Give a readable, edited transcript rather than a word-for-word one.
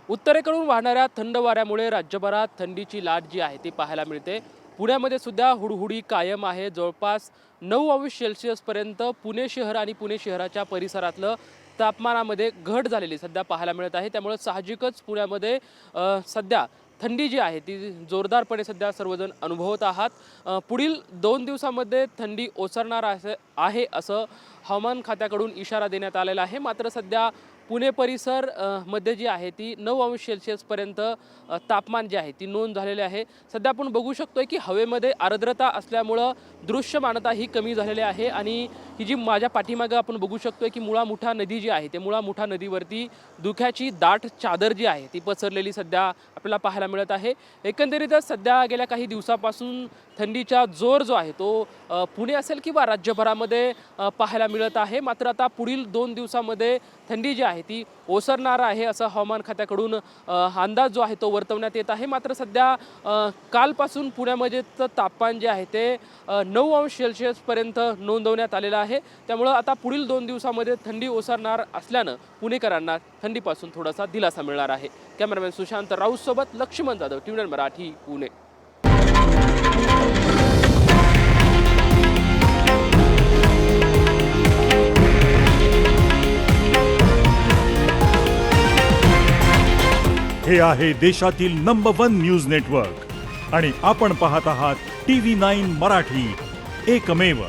उत्तरेकडून वाहणाऱ्या थंड वाऱ्यामुळे राज्यभरात थंडीची लाट जी आहे ती पाहायला मिळते। पुण्यामध्ये सुद्धा हुडहुडी कायम आहे। जवळपास 9 अंश पर्यंत पुणे शहर आणि पुणे शहराच्या परिसरातलं तापमानामध्ये घट झालेली सध्या पाहायला मिळत आहे। त्यामुळे साहजिकच पुण्यामध्ये सध्या थंडी जी आहे ती जोरदारपणे सध्या सर्वजण अनुभवत आहात। पुढील 2 दिवसांमध्ये थंडी ओसरणार आहे असं हवामान खात्याकडून इशारा देण्यात आलेला आहे। मात्र सध्या पुणे परिसर मध्ये जी आहे ती 9 अंश पर्यंत तापमान जे आहे ती नोंद झालेली आहे। सध्या आपण बघू शकतोय की हवेमध्ये आर्द्रता असल्यामुळं दृश्यमानता ही कमी झालेली आहे आणि ही जी माझ्या पाठीमागे आपण बघू शकतोय की मुळा मुठा नदी जी आहे ते मुळा मुठा नदीवरती धुक्याची दाट चादर जी आहे ती पसरलेली सध्या आपल्याला पाहायला मिळत आहे। एकंदरीतच सध्या गेल्या काही दिवसापासून थंडीचा जोर जो आहे तो पुणे असेल किंवा राज्यभरामध्ये पाहायला मिळत आहे। मात्र आता पुढील 2 दिवसांमध्ये थंडी जी आहे ती ओसरणार आहे असं हवामान खात्याकडून अंदाज जो आहे तो वर्तवण्यात येत आहे। मात्र सध्या कालपासून पुण्यामध्ये तापमान जे आहे ते 9 अंश पर्यंत नोंदवण्यात आलेलं आहे। त्यामुळे आता पुढील 2 दिवसांमध्ये थंडी ओसरणार असल्यानं पुणेकरांना थंडीपासून थोडासा दिलासा मिळणार आहे। कॅमेरामॅन सुशांत राऊत सोबत लक्ष्मण जाधव, टीव्ही मराठी, पुणे। हे आहे देशातील नंबर 1 न्यूज नेटवर्क आणि आपण पाहत आहात TV9 मराठी, एकमेव।